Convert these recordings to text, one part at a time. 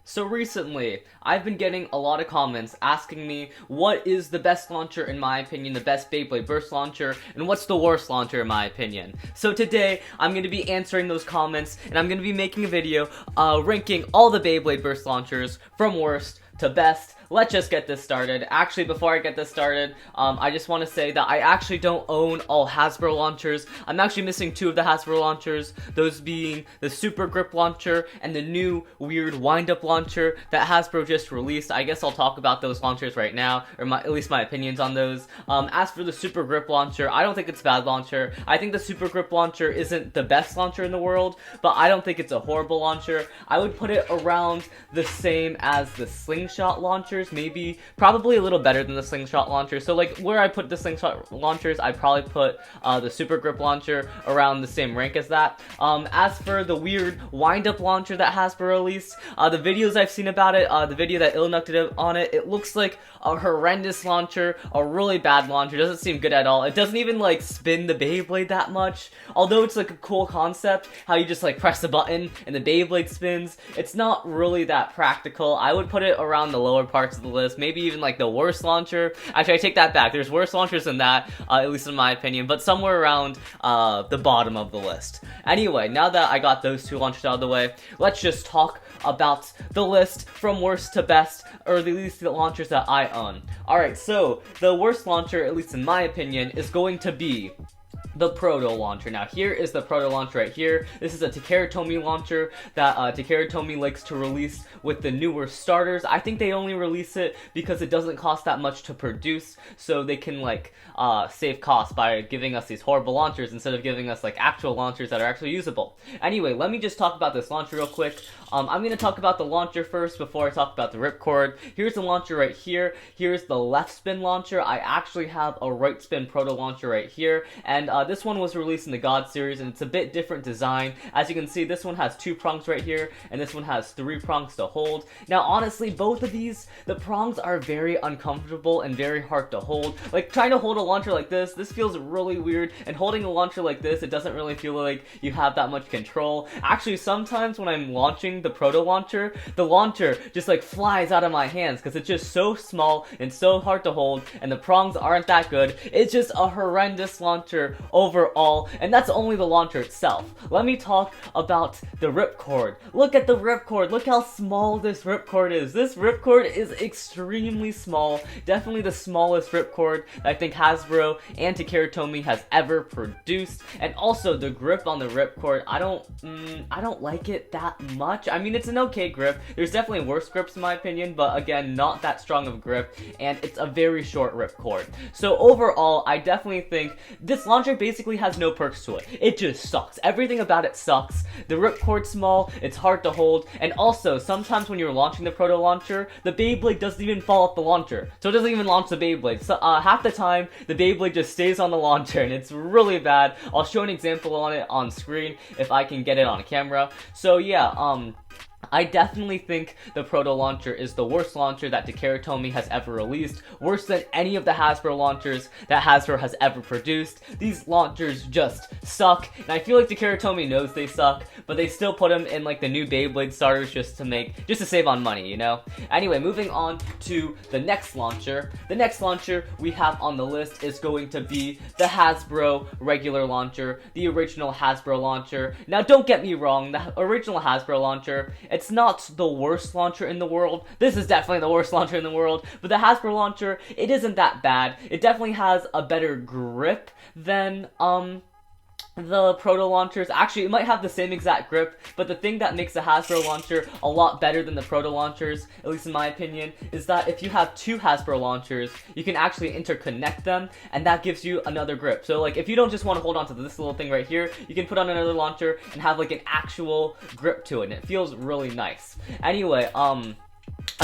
So recently, I've been getting a lot of comments asking me what is the best launcher in my opinion, the best Beyblade burst launcher, and what's the worst launcher in my opinion. So today, I'm going to be answering those comments, and I'm going to be making a video ranking all the Beyblade burst launchers from worst to best. Let's just get this started. Actually, before I get this started, I just want to say that I actually don't own all Hasbro launchers. I'm actually missing two of the Hasbro launchers, those being the Super Grip launcher and the new weird wind-up launcher that Hasbro just released. I guess I'll talk about those launchers right now, or at least my opinions on those. As for the Super Grip launcher, I don't think it's a bad launcher. I think the Super Grip launcher isn't the best launcher in the world, but I don't think it's a horrible launcher. I would put it around the same as the Slingshot launcher. Maybe, probably a little better than the Slingshot launcher. So like where I put the Slingshot launchers, I'd probably put the Super Grip launcher around the same rank as that. As for the weird wind-up launcher that Hasbro released, the videos I've seen about it, the video that Ilnuk did on it, it looks like a horrendous launcher, a really bad launcher. Doesn't seem good at all. It doesn't even like spin the Beyblade that much. Although it's like a cool concept, how you just like press the button and the Beyblade spins. It's not really that practical. I would put it around the lower parts of the list, maybe even like the worst launcher. Actually, I take that back. There's worse launchers than that, at least in my opinion, but somewhere around the bottom of the list. Anyway, now that I got those two launchers out of the way, let's just talk about the list from worst to best, or at least the launchers that I own. Alright, so the worst launcher, at least in my opinion, is going to be the Proto launcher. Now here is the Proto launcher right here. This is a Takara Tomy launcher that Takara Tomy likes to release with the newer starters. I think they only release it because it doesn't cost that much to produce, so they can like save costs by giving us these horrible launchers instead of giving us like actual launchers that are actually usable. Anyway, let me just talk about this launcher real quick. I'm going to talk about the launcher first before I talk about the ripcord. Here's the launcher right here. Here's the left spin launcher. I actually have a right spin Proto launcher right here, and this one was released in the God series, and it's a bit different design. As you can see, this one has 2 prongs right here, and this one has 3 prongs to hold. Now, honestly, both of these, the prongs are very uncomfortable and very hard to hold. Like, trying to hold a launcher like this feels really weird, and holding a launcher like this, it doesn't really feel like you have that much control. Actually, sometimes when I'm launching the Proto launcher, the launcher just like flies out of my hands because it's just so small and so hard to hold, and the prongs aren't that good. It's just a horrendous launcher overall, and that's only the launcher itself. Let me talk about the ripcord. Look at the ripcord. Look how small this ripcord is. This ripcord is extremely small. Definitely the smallest ripcord that I think Hasbro and Takara Tomy has ever produced. And also the grip on the ripcord, I don't like it that much. I mean, it's an okay grip. There's definitely worse grips in my opinion, but again, not that strong of a grip, and it's a very short ripcord. So overall, I definitely think this launcher basically has no perks to it. It just sucks. Everything about it sucks. The ripcord's small, it's hard to hold, and also, sometimes when you're launching the Proto launcher, the Beyblade doesn't even fall off the launcher. So it doesn't even launch the Beyblade. So, half the time, the Beyblade just stays on the launcher, and it's really bad. I'll show an example on it on screen if I can get it on camera. So yeah, I definitely think the Proto launcher is the worst launcher that Takara Tomy has ever released, worse than any of the Hasbro launchers that Hasbro has ever produced. These launchers just suck, and I feel like Takara Tomy knows they suck, but they still put them in like the new Beyblade starters just to save on money, you know? Anyway, moving on to the next launcher. The next launcher we have on the list is going to be the Hasbro regular launcher, the original Hasbro launcher. Now don't get me wrong, the original Hasbro launcher, it's not the worst launcher in the world. This is definitely the worst launcher in the world, but the Hasbro launcher, it isn't that bad. It definitely has a better grip than, the Proto launchers. Actually, it might have the same exact grip, but the thing that makes the Hasbro launcher a lot better than the Proto launchers, at least in my opinion, is that if you have 2 Hasbro launchers, you can actually interconnect them, and that gives you another grip. So like, if you don't just want to hold on to this little thing right here, you can put on another launcher and have like an actual grip to it, and it feels really nice. Anyway,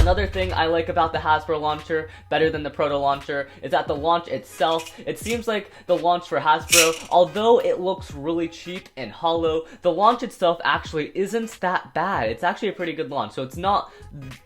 Another thing I like about the Hasbro launcher, better than the Proto launcher, is that the launch itself, it seems like the launch for Hasbro, although it looks really cheap and hollow, the launch itself actually isn't that bad. It's actually a pretty good launch, so it's not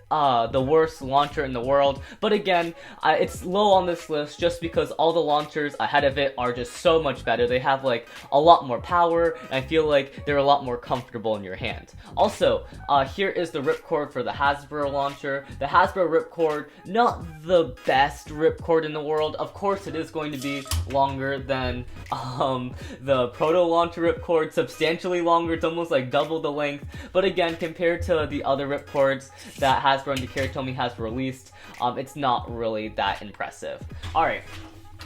the worst launcher in the world, but again, it's low on this list just because all the launchers ahead of it are just so much better. They have like a lot more power, and I feel like they're a lot more comfortable in your hand. Also, here is the ripcord for the Hasbro launcher. The Hasbro ripcord, not the best ripcord in the world. Of course, it is going to be longer than the Proto launcher ripcord, substantially longer. It's almost like double the length. But again, compared to the other ripcords that Hasbro and Takara Tomy has released, it's not really that impressive. Alright.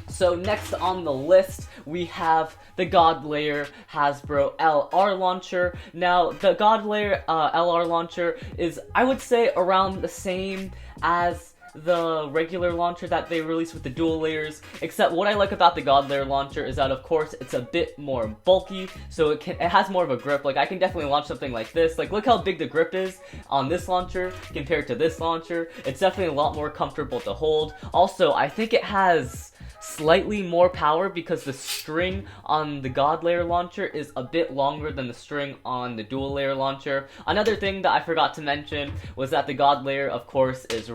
So next on the list, we have the God Layer Hasbro LR launcher. Now, the God Layer LR launcher is, I would say, around the same as the regular launcher that they released with the dual layers, except what I like about the God Layer launcher is that, of course, it's a bit more bulky, so it has more of a grip. Like, I can definitely launch something like this. Like, look how big the grip is on this launcher compared to this launcher. It's definitely a lot more comfortable to hold. Also, I think it has slightly more power because the string on the God Layer launcher is a bit longer than the string on the dual layer launcher. Another thing that I forgot to mention was that the God Layer, of course, is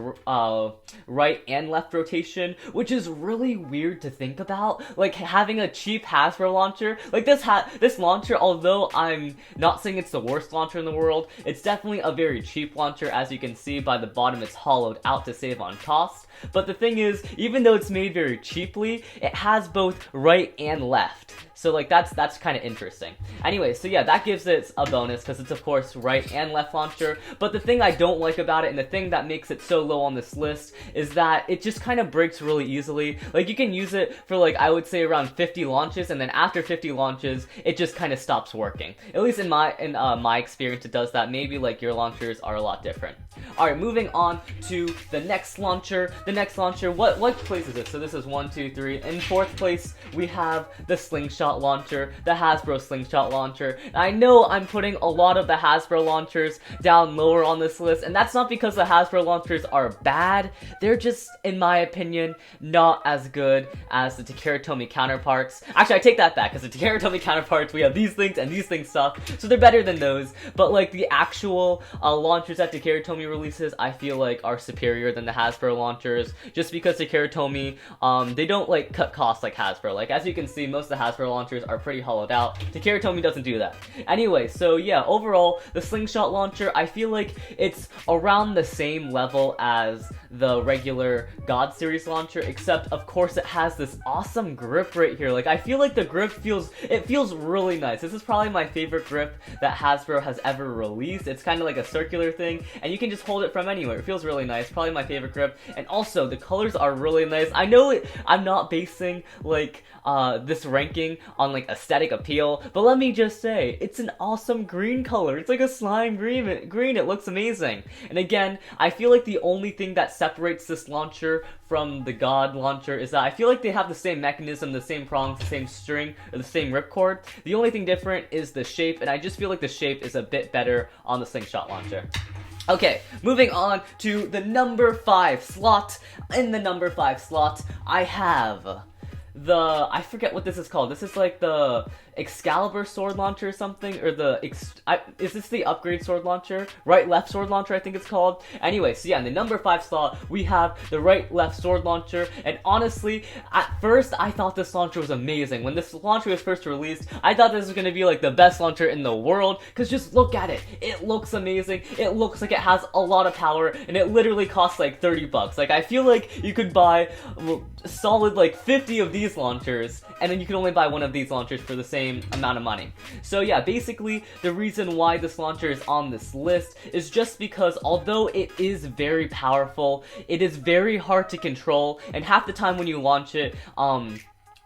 right and left rotation, which is really weird to think about. Like, having a cheap Hasbro launcher, like this launcher, although I'm not saying it's the worst launcher in the world, it's definitely a very cheap launcher. As you can see by the bottom, it's hollowed out to save on cost. But the thing is, even though it's made very cheaply, it has both right and left. So like that's kind of interesting. Anyway, so yeah, that gives it a bonus because it's of course right and left launcher. But the thing I don't like about it, and the thing that makes it so low on this list, is that it just kind of breaks really easily. Like, you can use it for, like, I would say around 50 launches, and then after 50 launches, it just kind of stops working. At least in my experience, it does that. Maybe like your launchers are a lot different. Alright, moving on to the next launcher. The next launcher, what place is it? So this is 1, 2, 3. In fourth place, we have the Slingshot launcher, the Hasbro Slingshot launcher. And I know I'm putting a lot of the Hasbro launchers down lower on this list, and that's not because the Hasbro launchers are bad. They're just, in my opinion, not as good as the Takara Tomy counterparts. Actually, I take that back, because the Takara Tomy counterparts, we have these things and these things suck, so they're better than those. But like the actual launchers that Takara Tomy releases, I feel like are superior than the Hasbro launchers, just because Takara Tomy, they don't like cut costs like Hasbro. Like, as you can see, most of the Hasbro launchers are pretty hollowed out. Takara Tomy doesn't do that. Anyway, so yeah, overall, the Slingshot launcher, I feel like it's around the same level as the regular God series launcher, except of course it has this awesome grip right here. Like, I feel like the grip feels really nice. This is probably my favorite grip that Hasbro has ever released. It's kind of like a circular thing, and you can just hold it from anywhere. It feels really nice. Probably my favorite grip. And also, the colors are really nice. I know I'm not basing like this ranking on like aesthetic appeal, but let me just say, it's an awesome green color. It's like a slime green. It looks amazing. And again, I feel like the only thing that separates this launcher from the God launcher is that I feel like they have the same mechanism, the same prongs, the same string, or the same ripcord. The only thing different is the shape, and I just feel like the shape is a bit better on the Slingshot launcher. Okay, moving on to the number 5 slot. In the number 5 slot, I have I forget what this is called. This is like the Excalibur sword launcher or something, or is this the upgrade sword launcher? Right-left sword launcher, I think it's called. Anyway, so yeah, in the number 5 slot, we have the right-left sword launcher, and honestly, at first, I thought this launcher was amazing. When this launcher was first released, I thought this was gonna be like the best launcher in the world, because just look at it. It looks amazing, it looks like it has a lot of power, and it literally costs like 30 bucks. Like, I feel like you could buy a solid like 50 of these launchers, and then you can only buy one of these launchers for the same amount of money. So yeah, basically the reason why this launcher is on this list is just because although it is very powerful, it is very hard to control, and half the time when you launch it,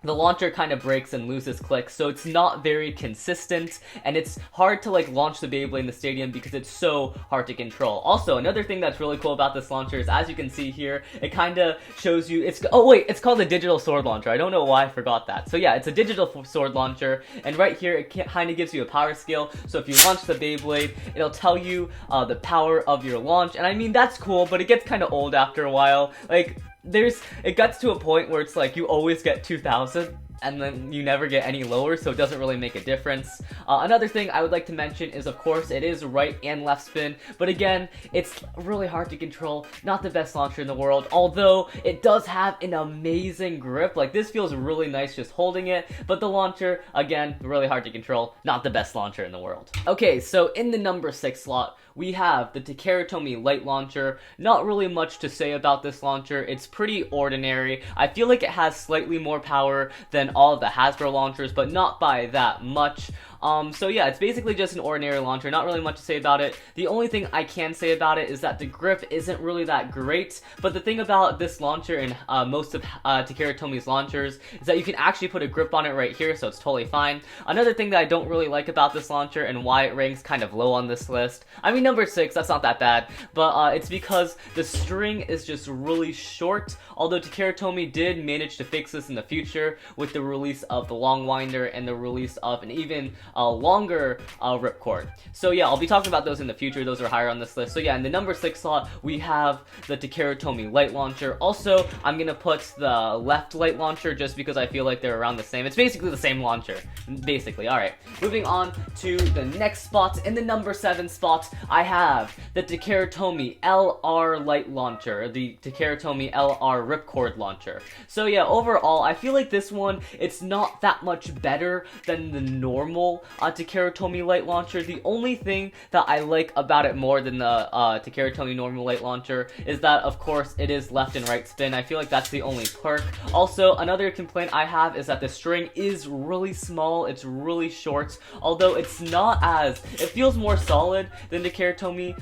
the launcher kind of breaks and loses clicks, so it's not very consistent, and it's hard to like launch the Beyblade in the stadium because it's so hard to control. Also, another thing that's really cool about this launcher is, as you can see here, it kind of shows you, it's called a digital sword launcher. I don't know why I forgot that. So yeah, it's a digital sword launcher, and right here it kind of gives you a power scale, so if you launch the Beyblade, it'll tell you the power of your launch, and I mean, that's cool, but it gets kind of old after a while. Like, it gets to a point where it's like you always get 2,000 and then you never get any lower, so it doesn't really make a difference. Another thing I would like to mention is, of course, it is right and left spin, but again, it's really hard to control, not the best launcher in the world, although it does have an amazing grip. Like, this feels really nice just holding it, but the launcher, again, really hard to control, not the best launcher in the world. Okay, so in the number 6 slot, we have the Takeratomi Light Launcher. Not really much to say about this launcher. It's pretty ordinary. I feel like it has slightly more power than all of the Hasbro launchers, but not by that much. So yeah, it's basically just an ordinary launcher, not really much to say about it. The only thing I can say about it is that the grip isn't really that great, but the thing about this launcher and most of Takeratomi's launchers is that you can actually put a grip on it right here, so it's totally fine. Another thing that I don't really like about this launcher and why it ranks kind of low on this list, I mean, number 6, that's not that bad, but it's because the string is just really short, although Takeratomi did manage to fix this in the future with the release of the long winder and the release of an even longer ripcord. So yeah, I'll be talking about those in the future. Those are higher on this list. So yeah, in the number 6 slot, we have the Takeratomi Light Launcher. Also, I'm gonna put the left light launcher just because I feel like they're around the same. It's basically the same launcher, basically. Alright, moving on to the next spot. In the number 7 spot, I have the Takeratomi LR Light Launcher, the Takeratomi LR Ripcord Launcher. So yeah, overall, I feel like this one, it's not that much better than the normal Takeratomi Light Launcher. The only thing that I like about it more than the Takeratomi normal light launcher is that, of course, it is left and right spin. I feel like that's the only perk. Also, another complaint I have is that the string is really small. It's really short, although it's not as, it feels more solid than the Takeratomi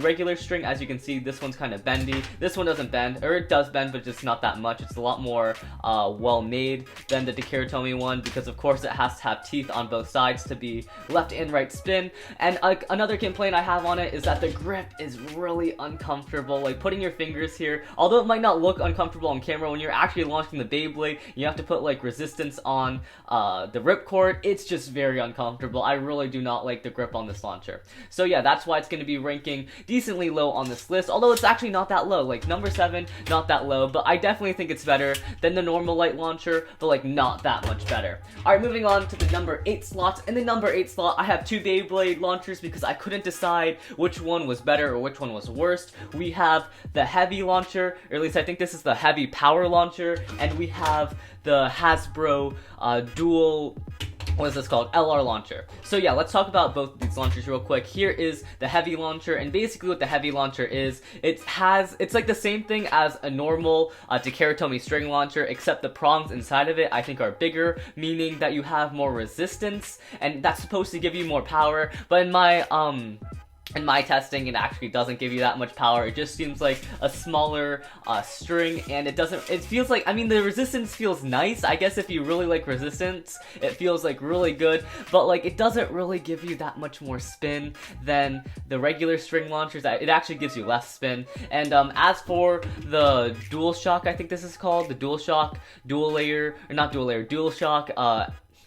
regular string. As you can see, this one's kind of bendy. This one doesn't bend, or it does bend, but just not that much. It's a lot more well made than the Takeratomi one because, of course, it has to have teeth on both sides to be left and right spin. And another complaint I have on it is that the grip is really uncomfortable. Like, putting your fingers here, although it might not look uncomfortable on camera, when you're actually launching the Beyblade, you have to put like resistance on the ripcord. It's just very uncomfortable. I really do not like the grip on this launcher. So yeah, that's why it's going to be ranking decently low on this list, although it's actually not that low. Like, number 7, not that low, but I definitely think it's better than the normal light launcher, but like not that much better. Alright, moving on to the number 8 slot. In the number 8 slot, I have 2 Beyblade launchers because I couldn't decide which one was better or which one was worst. We have the heavy launcher, or at least I think this is the heavy power launcher, and we have the Hasbro dual, what is this called? LR launcher. So yeah, let's talk about both of these launchers real quick. Here is the heavy launcher, and basically what the heavy launcher is, it's like the same thing as a normal Takeratomi string launcher, except the prongs inside of it I think are bigger, meaning that you have more resistance, and that's supposed to give you more power, but in my testing, it actually doesn't give you that much power. It just seems like a smaller string, and it feels like, I mean, the resistance feels nice. I guess if you really like resistance, it feels like really good, but like it doesn't really give you that much more spin than the regular string launchers. It actually gives you less spin. And as for the DualShock, I think this is called, the DualShock DualShock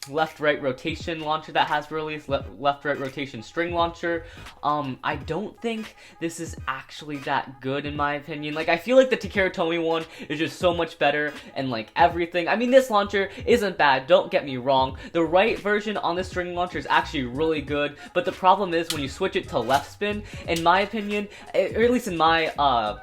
left-right rotation launcher that has released, left-right rotation string launcher, I don't think this is actually that good in my opinion. Like, I feel like the Takeratomi one is just so much better and like everything. I mean, this launcher isn't bad, don't get me wrong. The right version on this string launcher is actually really good, but the problem is when you switch it to left spin, in my opinion, or at least in my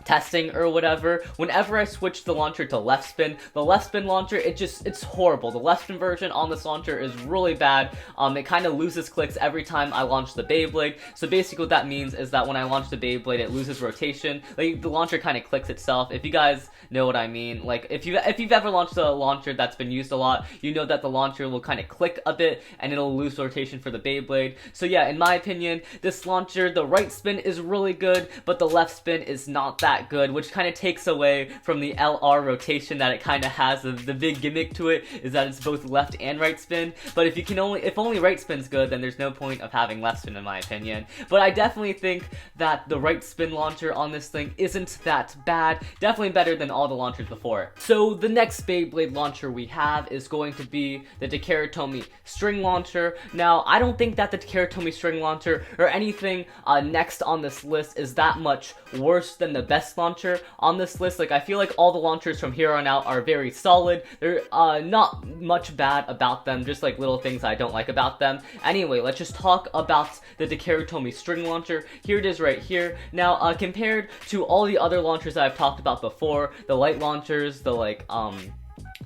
testing or whatever, whenever I switch the launcher to left spin, the left spin launcher, it's horrible. The left spin version on this launcher is really bad. It kind of loses clicks every time I launch the Beyblade. So basically what that means is that when I launch the Beyblade, it loses rotation. Like, the launcher kind of clicks itself. If you guys know what I mean, like if you've ever launched a launcher that's been used a lot, you know that the launcher will kind of click a bit and it'll lose rotation for the Beyblade. So yeah, in my opinion, this launcher, the right spin is really good, but the left spin is not that that good, which kind of takes away from the LR rotation that it kind of has. The big gimmick to it is that it's both left and right spin, but if only right spin's good, then there's no point of having left spin in my opinion. But I definitely think that the right spin launcher on this thing isn't that bad, definitely better than all the launchers before it. So the next Beyblade launcher we have is going to be the Takeratomi string launcher. Now, I don't think that the Takeratomi string launcher or anything next on this list is that much worse than the best launcher on this list. Like, I feel like all the launchers from here on out are very solid. They're not much bad about them, just like little things I don't like about them. Anyway, let's just talk about the Takeratomi string launcher. Here it is right here. Now, compared to all the other launchers that I've talked about before, the light launchers, the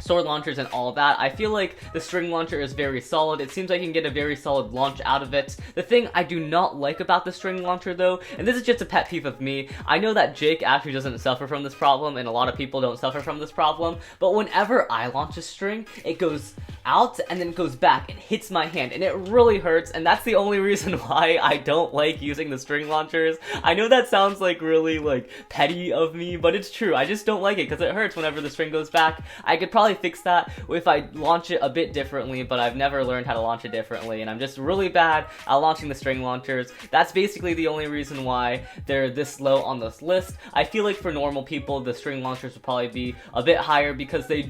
sword launchers and all that, I feel like the string launcher is very solid. It seems like you can get a very solid launch out of it. The thing I do not like about the string launcher though, and this is just a pet peeve of me, I know that Jake actually doesn't suffer from this problem and a lot of people don't suffer from this problem, but whenever I launch a string, it goes out and then it goes back and hits my hand and it really hurts, and that's the only reason why I don't like using the string launchers. I know that sounds like really petty of me, but it's true. I just don't like it because it hurts whenever the string goes back. I could probably fix that if I launch it a bit differently, but I've never learned how to launch it differently, and I'm just really bad at launching the string launchers. That's basically the only reason why they're this low on this list. I feel like for normal people, the string launchers would probably be a bit higher because they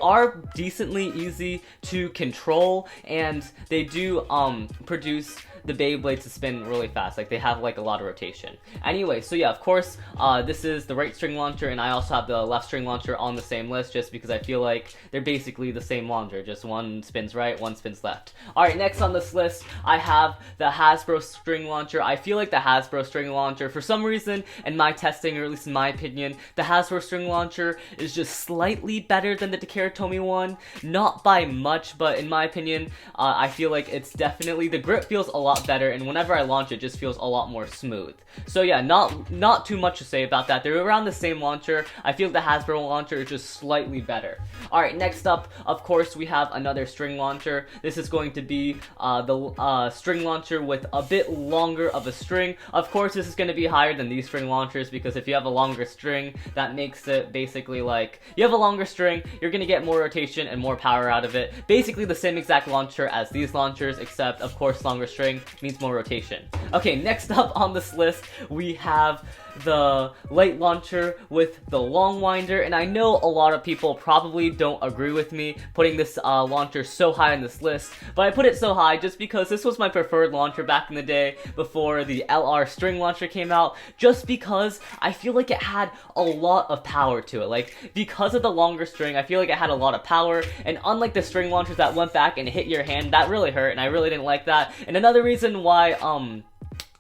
are decently easy to control, and they do produce the Beyblade to spin really fast. Like, they have a lot of rotation. Anyway, so yeah, of course, this is the right string launcher, and I also have the left string launcher on the same list just because I feel like they're basically the same launcher, just one spins right, one spins left. Alright, next on this list, I have the Hasbro string launcher. I feel like the Hasbro string launcher, for some reason, in my testing, or at least in my opinion, the Hasbro string launcher is just slightly better than the Takeratomi one. Not by much, but in my opinion, I feel like it's definitely, the grip feels a lot better, and whenever I launch it just feels a lot more smooth. So yeah, not too much to say about that. They're around the same launcher. I feel the Hasbro launcher is just slightly better. Alright, next up, of course, we have another string launcher. This is going to be the string launcher with a bit longer of a string. Of course, this is going to be higher than these string launchers because if you have a longer string, that makes it basically like, you have a longer string, you're going to get more rotation and more power out of it. Basically the same exact launcher as these launchers, except of course longer string means more rotation. Okay, next up on this list, we have the light launcher with the long winder, and I know a lot of people probably don't agree with me putting this launcher so high on this list, but I put it so high just because this was my preferred launcher back in the day before the LR string launcher came out, just because I feel like it had a lot of power to it. Like, because of the longer string, I feel like it had a lot of power, and unlike the string launchers that went back and hit your hand, that really hurt, and I really didn't like that. And another reason why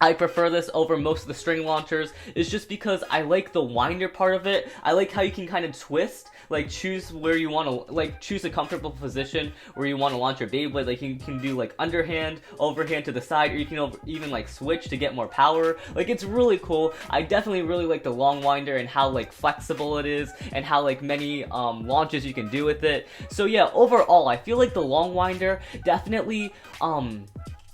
I prefer this over most of the string launchers is just because I like the winder part of it. I like how you can kind of twist, like choose where you want to, choose a comfortable position where you want to launch your Beyblade. Like, you can do underhand, overhand to the side, or you can even switch to get more power. Like, it's really cool. I definitely really like the long winder and how flexible it is and how many launches you can do with it. So yeah, overall I feel like the long winder definitely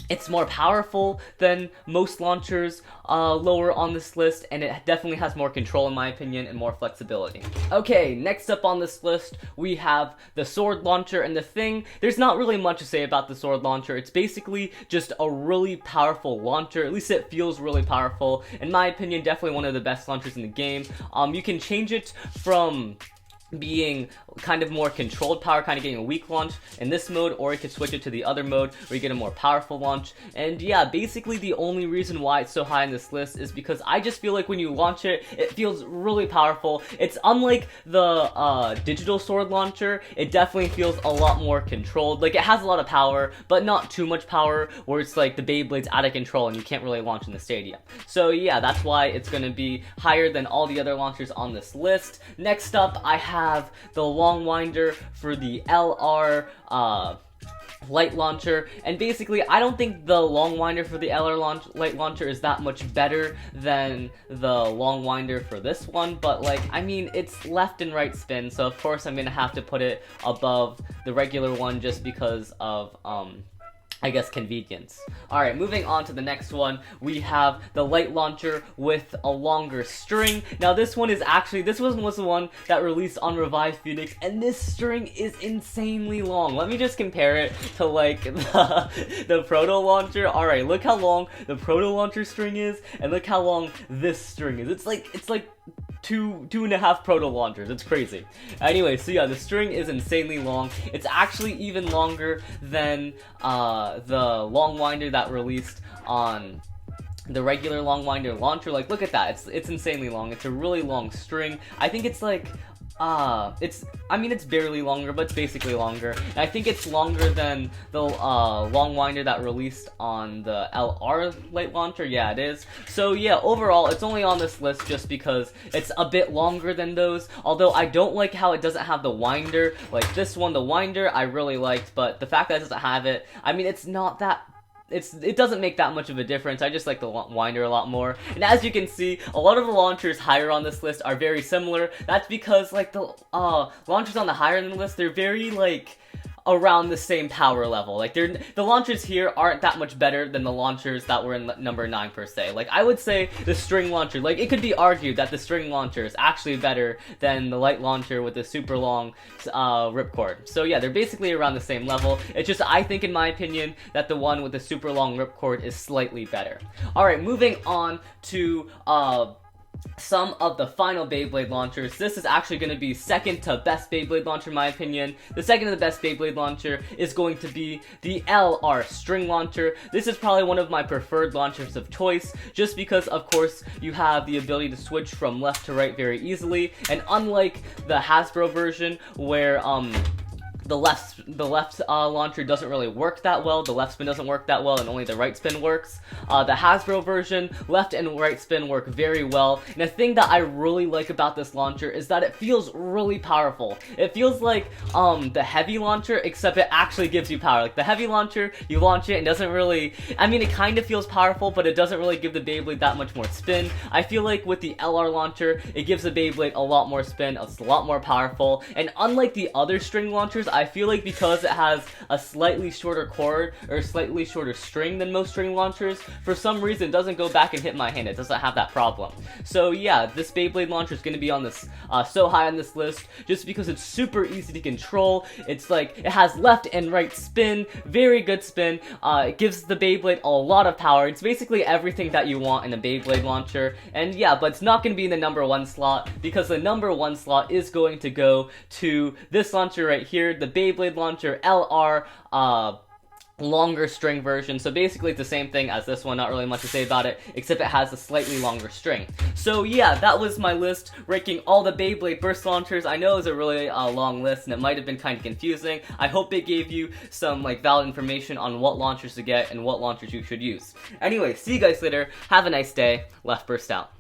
it's more powerful than most launchers lower on this list, and it definitely has more control in my opinion and more flexibility. Okay, next up on this list we have the sword launcher, and there's not really much to say about the sword launcher. It's basically just a really powerful launcher. At least it feels really powerful. In my opinion, definitely one of the best launchers in the game. You can change it from being kind of more controlled power, kind of getting a weak launch in this mode, or you could switch it to the other mode where you get a more powerful launch. And yeah, basically the only reason why it's so high on this list is because I just feel like when you launch it, it feels really powerful. It's unlike the digital sword launcher. It definitely feels a lot more controlled. Like, it has a lot of power, but not too much power where it's like the Beyblade's out of control and you can't really launch in the stadium. So yeah, that's why it's going to be higher than all the other launchers on this list. Next up, I have the long winder for the LR light launcher, and basically I don't think the long winder for the LR light launcher is that much better than the long winder for this one, but I mean, it's left and right spin, so of course I'm gonna have to put it above the regular one just because of I guess, convenience. Alright, moving on to the next one, we have the light launcher with a longer string. Now this one was the one that released on Revive Phoenix, and this string is insanely long. Let me just compare it to like the Proto Launcher. Alright, look how long the Proto Launcher string is, and look how long this string is. It's like two and a half Proto Launchers. It's crazy. Anyway, so yeah, the string is insanely long. It's actually even longer than the long winder that released on the regular long winder launcher. Like, look at that. It's insanely long. It's a really long string. I think it's like it's barely longer, but it's basically longer. And I think it's longer than the long winder that released on the LR light launcher. Yeah, it is. So yeah, overall, it's only on this list just because it's a bit longer than those. Although I don't like how it doesn't have the winder. Like this one, the winder I really liked, but the fact that it doesn't have it, I mean, it's not that. It doesn't make that much of a difference. I just like the winder a lot more. And as you can see, a lot of the launchers higher on this list are very similar. That's because like the launchers on the higher end list, they're very like around the same power level. Like the launchers here aren't that much better than the launchers that were in number 9 per se. Like I would say the string launcher, like it could be argued that the string launcher is actually better than the light launcher with the super long ripcord. So yeah, they're basically around the same level. It's just I think in my opinion that the one with the super long ripcord is slightly better. Alright, moving on to some of the final Beyblade launchers. This is actually going to be second to best Beyblade launcher in my opinion. The second to the best Beyblade launcher is going to be the LR string launcher. This is probably one of my preferred launchers of choice, just because of course you have the ability to switch from left to right very easily, and unlike the Hasbro version where the left launcher doesn't really work that well, the left spin doesn't work that well, and only the right spin works. The Hasbro version, left and right spin work very well, and the thing that I really like about this launcher is that it feels really powerful. It feels like the heavy launcher, except it actually gives you power. Like the heavy launcher, you launch it and doesn't really, I mean it kind of feels powerful, but it doesn't really give the Beyblade that much more spin. I feel like with the LR launcher, it gives the Beyblade a lot more spin, it's a lot more powerful, and unlike the other string launchers, I feel like because it has a slightly shorter cord or slightly shorter string than most string launchers, for some reason it doesn't go back and hit my hand. It doesn't have that problem. So yeah, this Beyblade launcher is going to be on this so high on this list just because it's super easy to control. It's like it has left and right spin, very good spin. It gives the Beyblade a lot of power. It's basically everything that you want in a Beyblade launcher. And yeah, but it's not going to be in the number 1 slot because the number 1 slot is going to go to this launcher right here, the Beyblade launcher LR longer string version. So basically it's the same thing as this one, not really much to say about it, except it has a slightly longer string. So yeah, that was my list ranking all the Beyblade burst launchers. I know it was a really long list and it might have been kind of confusing. I hope it gave you some like valid information on what launchers to get and what launchers you should use. Anyway, see you guys later. Have a nice day. LeftBurst out.